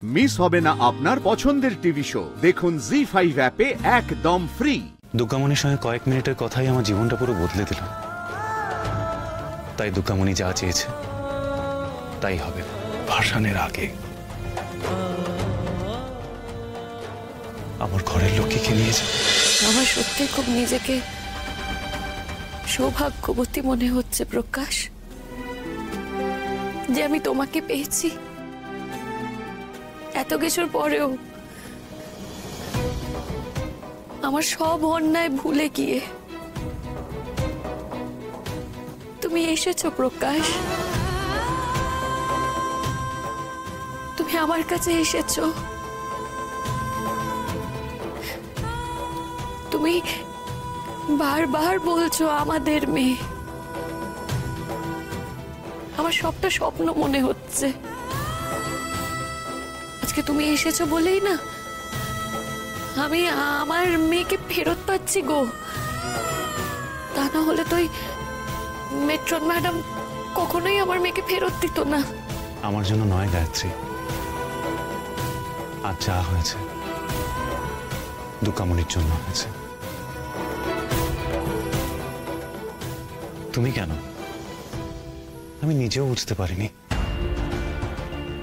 Miss হবে না আপনার পছন্দের টিভি শো। দেখুন জি5 অ্যাপে একদম ফ্রি। দুর্গামণির সঙ্গে কয়েক মিনিটের কথাই আমার জীবনটা পুরো বদলে দিল। তাই দুর্গামণি যা চেয়েছে তাই হবে। ভাসানের আগে আমার ঘরের লক্ষ্মীকে নিয়ে যাবে। আমার সত্যি খুব নিজেকে সৌভাগ্যবতী মনে হচ্ছে প্রকাশ, যে আমি তোমাকে পেয়েছি। এত কিছুর পরেও আমার সব অন্যায় ভুলে গিয়ে তুমি এসেছো প্রকাশ। তুমি আমার কাছে এসেছো। তুমি বারবার বলছো আমাদের মেয়ে। আমার সবটা স্বপ্ন মনে হচ্ছে। আজকে তুমি এসেছো বলেই না আমি আমার মেয়েকে ফেরত পাচ্ছি গো। তা না হলে তো মেট্রন ম্যাডাম কখনোই আমার মেয়েকে ফেরত দিত না। আমার জন্য নয় গায়ত্রী, আজ যা হয়েছে দুর্গামণির জন্য হয়েছে। তুমি কেন? আমি নিজেও বুঝতে পারিনি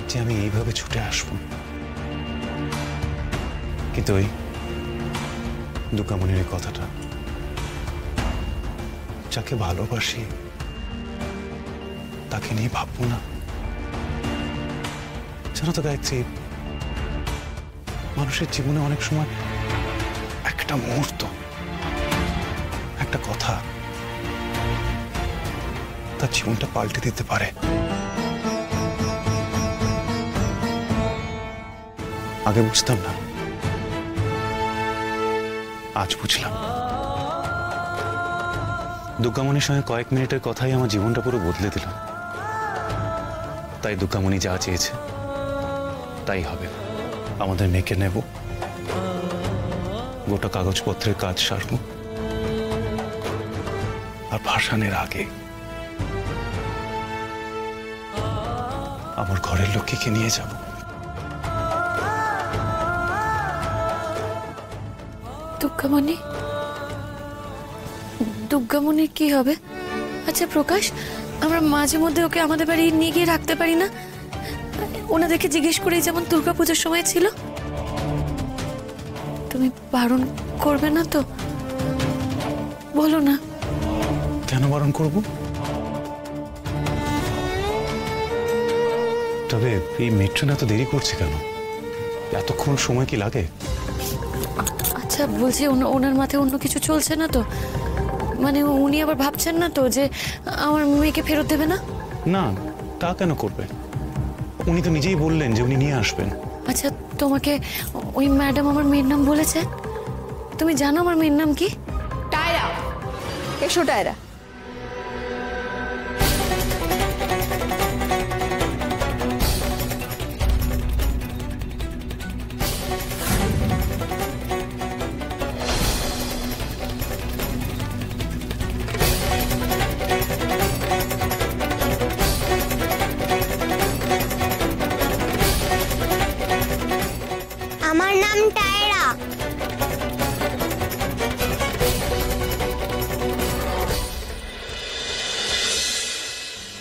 যে আমি এইভাবে ছুটে আসব, কিন্তু ওই দুর্গামণির কথাটা, যাকে ভালোবাসি তাকে নিয়ে ভাববো না। জানো তো গায়ত্রী, মানুষের জীবনে অনেক সময় একটা মুহূর্ত, একটা কথা তার জীবনটা পাল্টে দিতে পারে। আগে বুঝতাম না, আজ বুঝলাম। দুর্গামণির সঙ্গে কয়েক মিনিটের কথাই আমার জীবনটা পুরো বদলে দিল। তাই দুর্গামণি যা চেয়েছে তাই হবে। আমাদের মেয়েকে নেব, গোটা কাগজপত্রের কাজ সারব, আর ভাসানের আগে আমার ঘরের লক্ষ্মীকে নিয়ে যাব। দুর্গামণি, দুর্গামণির কি হবে? আচ্ছা প্রকাশ, আমরা মাঝে মধ্যে ওকে আমাদের বাড়ি নিয়ে গিয়ে রাখতে পারি না? ওনাদেরকে জিজ্ঞেস করেই যেমন দুর্গাপূজার সময় ছিল। তুমি বারণ করবে না তো? বলো না। কেন বারণ করব? তবে এই মেট্রন এত দেরি করছে কেন? এতক্ষণ সময় কি লাগে? আচ্ছা বলছি, ওনার মাথায় অন্য কিছু চলছে না তো? মানে উনি আবার ভাবছেন না তো যে আমার মেয়েকে ফেরত দেবে না? না, তা কেন করবে? উনি তো নিজেই বললেন যে উনি নিয়ে আসবেন। আচ্ছা, তোমাকে ওই ম্যাডাম আমার মেয়ের নাম বলেছে? তুমি জানো আমার মেয়ের নাম কি? টায়রা, এসো টায়রা। আমার নাম টায়রা।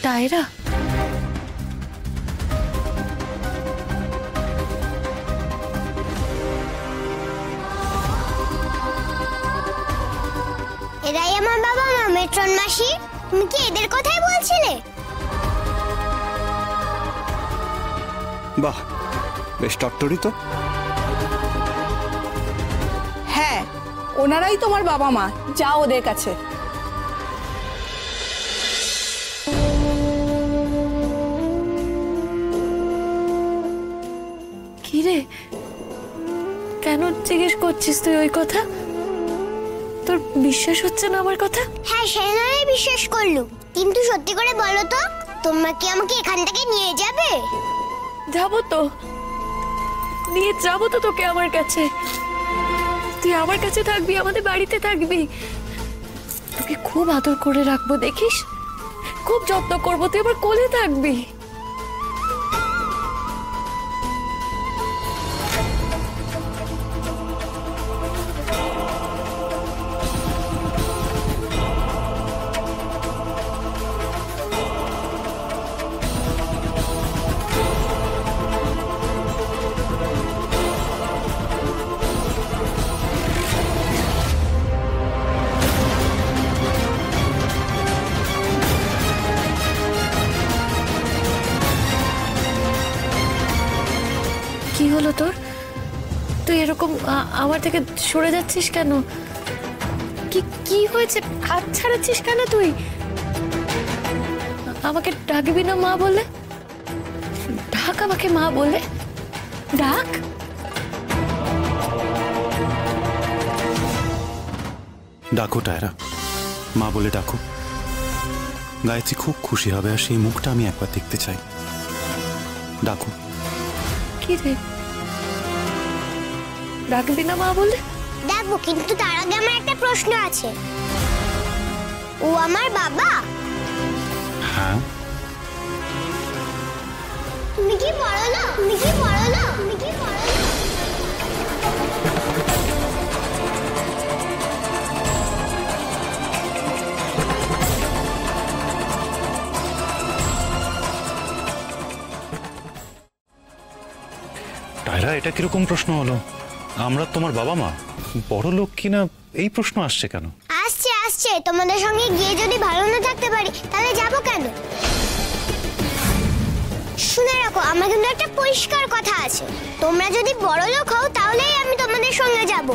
টায়রা? এরাই আমার বাবা মা, মেট্রন মাসি। তুমি কি এদের কথাই বলছিলে? বাহ, বেশ টট্টরি তো। হ্যাঁ, ওনারাই তোমার বাবা মা। যাও ওদের কাছে। কি রে, কেন জিজ্ঞেস করছিস তুই ওই কথা? তোর বিশ্বাস হচ্ছে না আমার কথা? হ্যাঁ, সে নয় বিশ্বাস করলুম, কিন্তু সত্যি করে বলো তো, তোমরা কি আমাকে এখান থেকে নিয়ে যাবে? যাবো তো, নিয়ে যাবো তো তোকে আমার কাছে। তুই আমার কাছে থাকবি, আমাদের বাড়িতে থাকবি। তোকে খুব আদর করে রাখবো, দেখিস। খুব যত্ন করবো, তুই আমার কোলে থাকবি। কি হলো তোর? তুই এরকম আমার থেকে সরে যাচ্ছিস কেন? কি কি হয়েছে? হাত ছাড়াচ্ছিস কেন তুই? আমাকে ডাকবি না মা বলে? ডাক আমাকে মা বলে, ডাক। ডাকো টায়রা, মা বলে ডাকো। গায়ত্রী খুব খুশি হবে, আর সেই মুখটা আমি একবার দেখতে চাই। ডাকো। কি রে, ডাকবি না মা বলে? ডাকবো, কিন্তু তার আগে আমার একটা প্রশ্ন আছে। ও আমার বাবা? হ্যাঁ। তুমি কি পড়ালো? তুমি কি পড়ালো? তুমি কি পড়ালো? টায়রা, এটা কিরকম প্রশ্ন হলো? আমরা তোমার বাবা মা, বড় লোক কিনা, এই প্রশ্ন আসছে কেন? আসছে আসছে, তোমাদের সঙ্গে গিয়ে যদি ভালো না থাকতে পারি তাহলে যাবো কেন? শুনে রাখো, আমার কিন্তু একটা পরিষ্কার কথা আছে। তোমরা যদি বড় লোক হও তাহলেই আমি তোমাদের সঙ্গে যাব।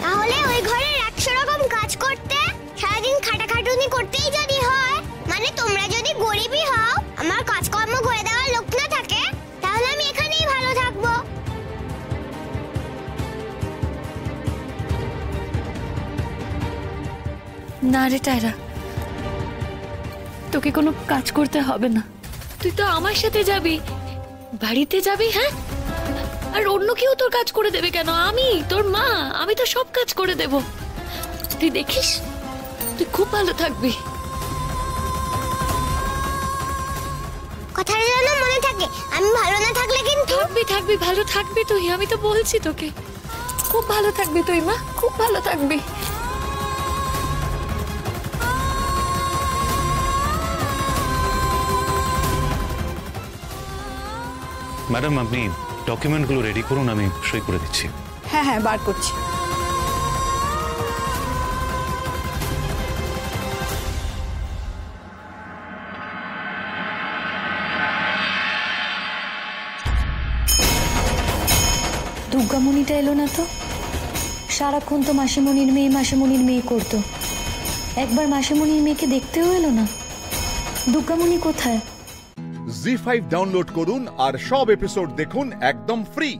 তাহলে ওই ঘরের 100 রকম কাজ করতে, সারাদিন খাটাখাটুনি করতেই যদি হয়, মানে তোমরা যদি গরিবই হও, আমার কাজকর্ম করে দেওয়ার লোক না থাকে, তাহলে আমি এখানেই ভালো থাকবো। না রে টায়রা, তোকে কোনো কাজ করতে হবে না। তুই তো আমার সাথে যাবি, বাড়িতে যাবি। হ্যাঁ, আর অন্য কেউ তোর কাজ করে দেবে কেন? আমি তোর মা, আমি তো সব কাজ করে দেব। তুই দেখিস, তুই খুব ভালো থাকবি। কথাটা যেন মনে থাকে, আমি ভালো না থাকলে কিন্তু। থাকবি থাকবি, ভালো থাকবি তুই, আমি তো বলছি তোকে। খুব ভালো থাকবি তুই মা, খুব ভালো থাকবি। ম্যাডাম, আপনি ডকুমেন্টগুলো রেডি করুন, আমি সই করে দিচ্ছি। হ্যাঁ হ্যাঁ, বার করছি। দুর্গামণিটা এলো না তো? সারাক্ষণ তো মাসিমণির মেয়ে করতো। একবার মাসিমণির মেয়েকে দেখতেও এলো না। দুর্গামণি কোথায়? জি5 ডাউনলোড করুন আর সব এপিসোড দেখুন একদম ফ্রি।